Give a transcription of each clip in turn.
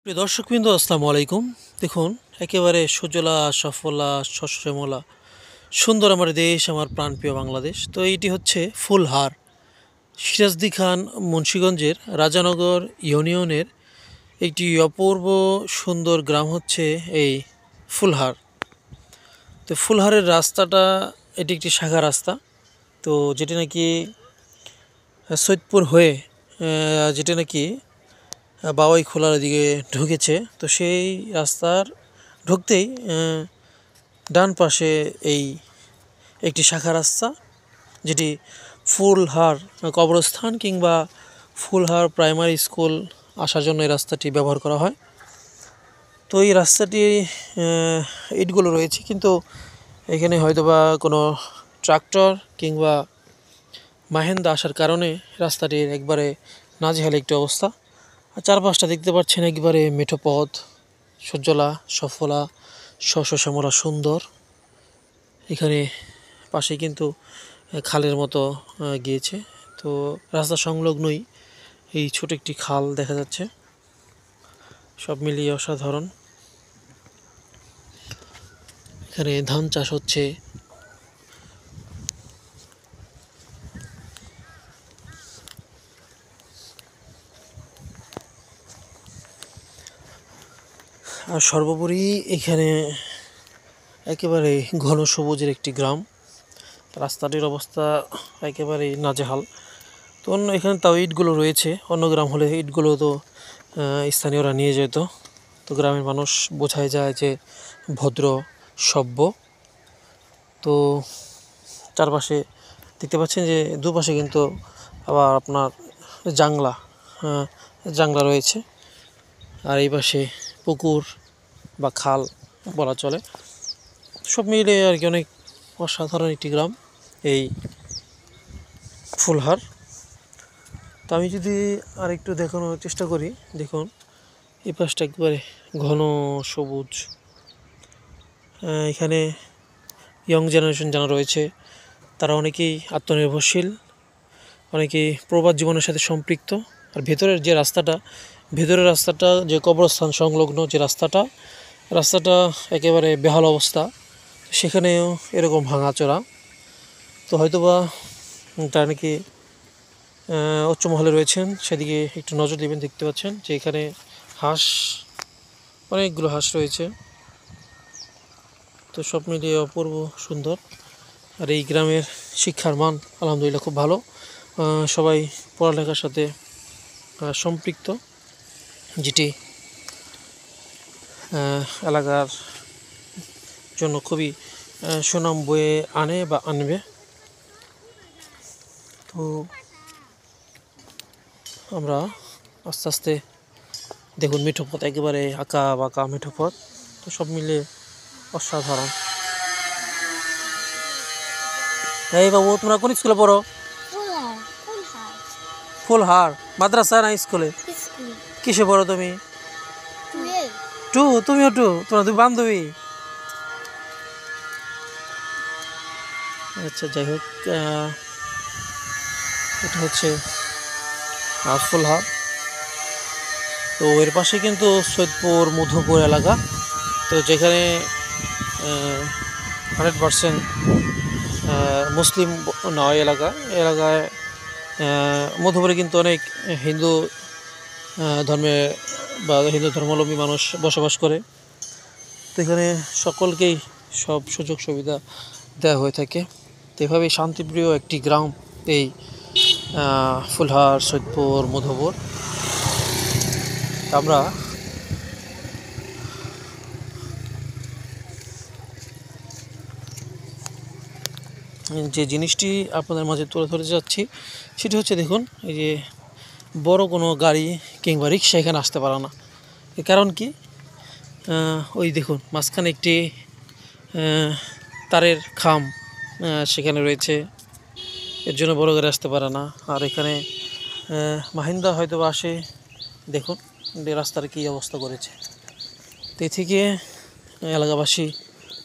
প্রিয় দর্শকবৃন্দ আসসালামু আলাইকুম। দেখুন, একেবারে সুজলা সফলা শস্যশ্যামলা সুন্দর আমার দেশ, আমার প্রাণপ্রিয় বাংলাদেশ। তো এইটি হচ্ছে ফুলহার, সিরাজদি খান মুন্সিগঞ্জের রাজানগর ইউনিয়নের একটি অপূর্ব সুন্দর গ্রাম হচ্ছে এই ফুলহার। তো ফুলহারের রাস্তাটা, এটি একটি শাখা রাস্তা, তো যেটি নাকি সৈয়দপুর হয়ে যেটি নাকি বাওয়াই খোলার দিকে ঢুকেছে। তো সেই রাস্তার ঢুকতেই ডান পাশে এই একটি শাখা রাস্তা, যেটি ফুলহার কবরস্থান কিংবা ফুলহার প্রাইমারি স্কুল আসার জন্য এই রাস্তাটি ব্যবহার করা হয়। তো এই রাস্তাটি ইটগুলো রয়েছে, কিন্তু এখানে হয়তোবা কোনো ট্রাক্টর কিংবা মাহেন্দ্রা আসার কারণে রাস্তাটির একবারে নাজেহাল একটি অবস্থা। আর চারপাশটা দেখতে পাচ্ছেন একবারে মেঠো পথ, সুজলা সফলা শস্যশ্যামলা সুন্দর। এখানে পাশে কিন্তু খালের মতো গিয়েছে। তো রাস্তা সংলগ্নই এই ছোট একটি খাল দেখা যাচ্ছে। সব মিলিয়ে অসাধারণ। এখানে ধান চাষ হচ্ছে। আর সর্বোপরি এখানে একেবারে ঘন সবুজের একটি গ্রাম। রাস্তাটির অবস্থা একেবারেই নাজেহাল। তো অন্য এখানে তাও ইটগুলো রয়েছে, অন্য গ্রাম হলে ইটগুলো তো স্থানীয়রা নিয়ে যেত। তো গ্রামের মানুষ বোঝাই যায় যে ভদ্র সভ্য। তো চারপাশে দেখতে পাচ্ছেন যে দুপাশে কিন্তু আবার আপনার জাংলা জাংলা রয়েছে, আর এই পাশে পুকুর বা খাল বলা চলে। সব মিলে আর কি অনেক অসাধারণ একটি গ্রাম এই ফুলহার। তো আমি যদি আর একটু দেখানোর চেষ্টা করি, দেখুন এই পাশটা একবারে ঘন সবুজ। এখানে ইয়ং জেনারেশন যারা রয়েছে তারা অনেকেই আত্মনির্ভরশীল, অনেকেই প্রবাদ জীবনের সাথে সম্পৃক্ত। আর ভেতরের রাস্তাটা যে কবরস্থান সংলগ্ন যে রাস্তাটা একেবারে বেহাল অবস্থা, সেখানেও এরকম ভাঙাচোরা। তো হয়তোবা তারা নাকি উচ্চ মহলে রয়েছেন, সেদিকে একটু নজর দেবেন। দেখতে পাচ্ছেন যে এখানে অনেকগুলো হাঁস রয়েছে। তো সব মিলিয়ে অপূর্ব সুন্দর। আর এই গ্রামের শিক্ষার মান আলহামদুলিল্লাহ খুব ভালো। সবাই পড়ালেখার সাথে সম্পৃক্ত, যেটি এলাকার জন্য খুবই সুনাম বয়ে আনে বা আনবে। তো আমরা আস্তে আস্তে দেখুন, মিঠো পথ, একেবারে আঁকা বাঁকা মিঠো পথ। তো সব মিলে অসাধারণ। এই বাবু, তোমরা কোন স্কুলে পড়ো? ফুলহার মাদ্রাসা না স্কুলে? কিসে পড়ো তুমি? তুমিও তোমরা দুই বান্ধবী? আচ্ছা, যাই হোক, এটা হচ্ছে ফুলহার। তো এর পাশে কিন্তু সৈয়দপুর মধুপুর এলাকা, তো যেখানে 100% মুসলিম নয় এলাকায় মধুপুরে কিন্তু অনেক হিন্দু ধর্মে বা হিন্দু ধর্মাবলম্বী মানুষ বসবাস করে। তো এখানে সকলকেই সব সুযোগ সুবিধা দেওয়া হয়ে থাকে। তো এভাবেই শান্তিপ্রিয় একটি গ্রাম এই ফুলহার, সৈয়দপুর, মধুপুর। আমরা যে জিনিসটি আপনাদের মাঝে তুলে ধরে যাচ্ছি সেটি হচ্ছে, দেখুন, এই যে বড় কোনো গাড়ি কিংবা রিক্সা এখানে আসতে পারে না। এর কারণ কি? ওই দেখুন, মাঝখানে একটি তারের খাম সেখানে রয়েছে, এর জন্য বড় গাড়ি আসতে পারে না। আর এখানে মাহিন্দ্রা হয়তো আসে। দেখুন রাস্তার কী অবস্থা করেছে। তো এ থেকে এলাকাবাসী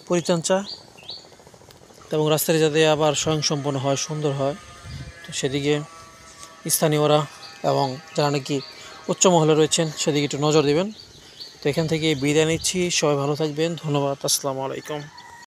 পরিত্রাণ চায় এবং রাস্তাটি যাতে আবার স্বয়ংসম্পন্ন হয়, সুন্দর হয়, তো সেদিকে স্থানীয়রা এবং যারা নাকি উচ্চ মহলে রয়েছেন সেদিকে একটু নজর দেবেন। তো এখান থেকে বিদায় নিচ্ছি, সবাই ভালো থাকবেন, ধন্যবাদ, আসসালামু আলাইকুম।